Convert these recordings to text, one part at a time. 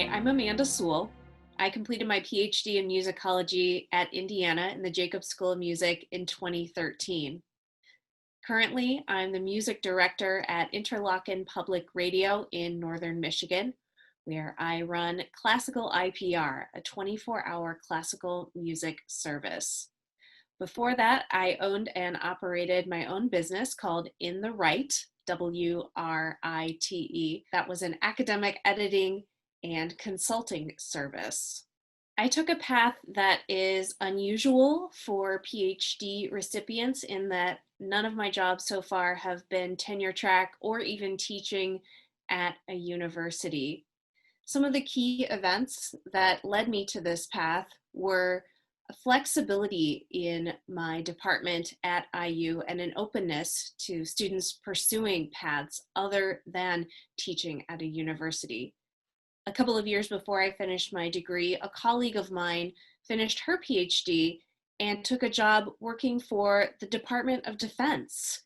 Hi, I'm Amanda Sewell. I completed my PhD in musicology at Indiana in the Jacobs School of Music in 2013. Currently, I'm the music director at Interlochen Public Radio in Northern Michigan, where I run Classical IPR, a 24-hour classical music service. Before that, I owned and operated my own business called In the Right, WRITE. That was an academic editing and consulting service. I took a path that is unusual for PhD recipients in that none of my jobs so far have been tenure track or even teaching at a university. Some of the key events that led me to this path were a flexibility in my department at IU and an openness to students pursuing paths other than teaching at a university. A couple of years before I finished my degree, a colleague of mine finished her PhD and took a job working for the Department of Defense.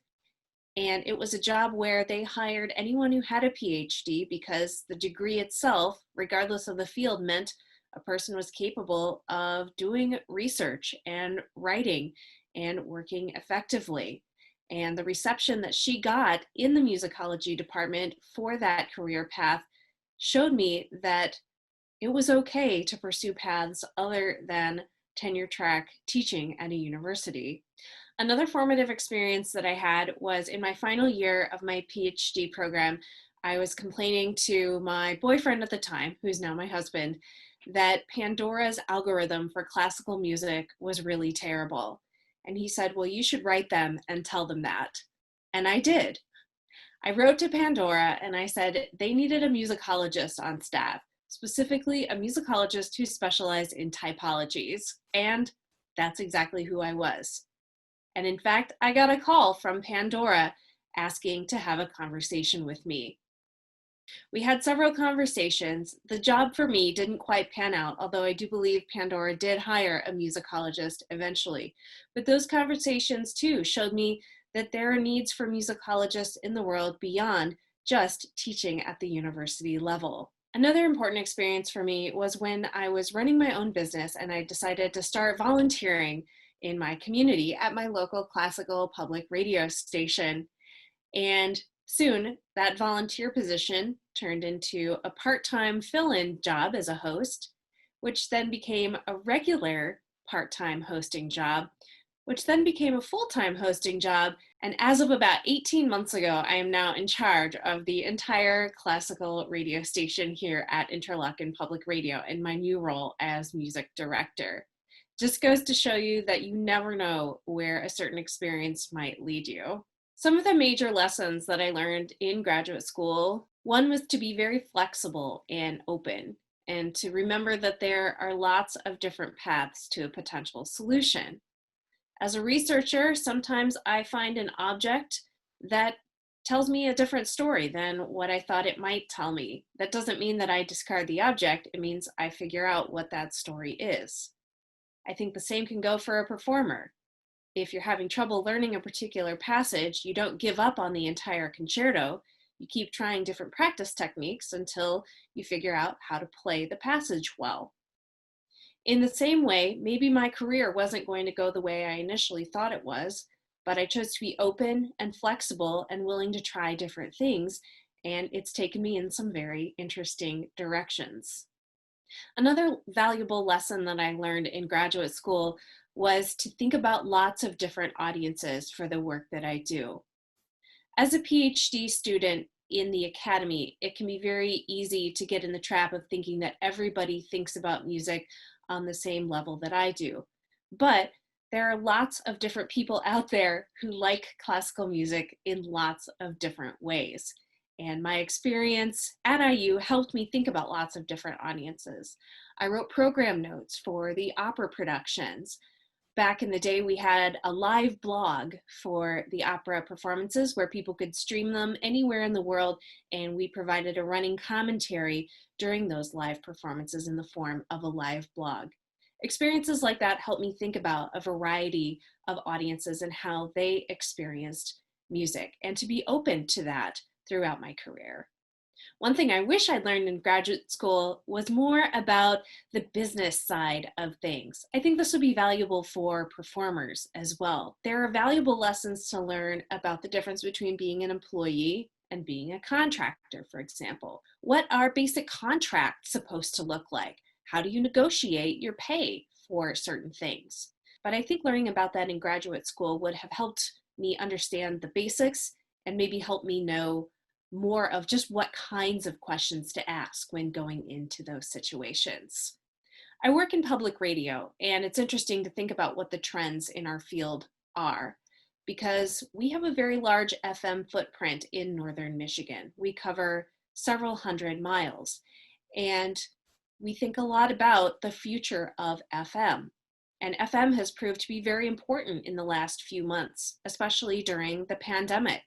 And it was a job where they hired anyone who had a PhD because the degree itself, regardless of the field, meant a person was capable of doing research and writing and working effectively. And the reception that she got in the musicology department for that career path showed me that it was okay to pursue paths other than tenure track teaching at a university. Another formative experience that I had was in my final year of my PhD program. I was complaining to my boyfriend at the time, who's now my husband, that Pandora's algorithm for classical music was really terrible. And he said, well, you should write them and tell them that. And I did. I wrote to Pandora and I said they needed a musicologist on staff, specifically a musicologist who specialized in typologies. And that's exactly who I was. And in fact, I got a call from Pandora asking to have a conversation with me. We had several conversations. The job for me didn't quite pan out, although I do believe Pandora did hire a musicologist eventually. But those conversations too showed me that there are needs for musicologists in the world beyond just teaching at the university level. Another important experience for me was when I was running my own business and I decided to start volunteering in my community at my local classical public radio station. And soon that volunteer position turned into a part-time fill-in job as a host, which then became a regular part-time hosting job, which then became a full-time hosting job. And as of about 18 months ago, I am now in charge of the entire classical radio station here at Interlochen Public Radio in my new role as music director. Just goes to show you that you never know where a certain experience might lead you. Some of the major lessons that I learned in graduate school, one was to be very flexible and open, and to remember that there are lots of different paths to a potential solution. As a researcher, sometimes I find an object that tells me a different story than what I thought it might tell me. That doesn't mean that I discard the object, it means I figure out what that story is. I think the same can go for a performer. If you're having trouble learning a particular passage, you don't give up on the entire concerto. You keep trying different practice techniques until you figure out how to play the passage well. In the same way, maybe my career wasn't going to go the way I initially thought it was, but I chose to be open and flexible and willing to try different things, and it's taken me in some very interesting directions. Another valuable lesson that I learned in graduate school was to think about lots of different audiences for the work that I do. As a PhD student in the academy, it can be very easy to get in the trap of thinking that everybody thinks about music on the same level that I do. But there are lots of different people out there who like classical music in lots of different ways. And my experience at IU helped me think about lots of different audiences. I wrote program notes for the opera productions. Back in the day, we had a live blog for the opera performances where people could stream them anywhere in the world, and we provided a running commentary during those live performances in the form of a live blog. Experiences like that helped me think about a variety of audiences and how they experienced music, and to be open to that throughout my career. One thing I wish I'd learned in graduate school was more about the business side of things. I think this would be valuable for performers as well. There are valuable lessons to learn about the difference between being an employee and being a contractor, for example. What are basic contracts supposed to look like? How do you negotiate your pay for certain things? But I think learning about that in graduate school would have helped me understand the basics and maybe help me know more of just what kinds of questions to ask when going into those situations. I work in public radio, and it's interesting to think about what the trends in our field are because we have a very large FM footprint in northern Michigan. We cover several hundred miles, and we think a lot about the future of FM. And FM has proved to be very important in the last few months, especially during the pandemic.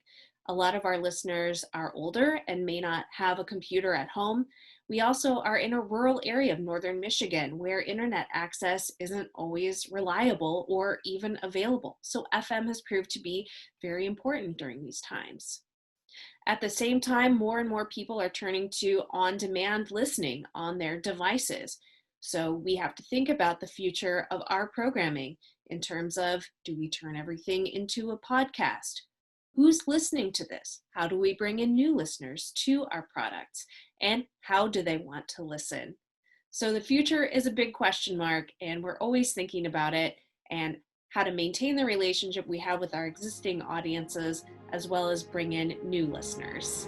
A lot of our listeners are older and may not have a computer at home. We also are in a rural area of northern Michigan where internet access isn't always reliable or even available. So FM has proved to be very important during these times. At the same time, more and more people are turning to on-demand listening on their devices. So we have to think about the future of our programming in terms of, do we turn everything into a podcast? Who's listening to this? How do we bring in new listeners to our products? And how do they want to listen? So the future is a big question mark, and we're always thinking about it and how to maintain the relationship we have with our existing audiences, as well as bring in new listeners.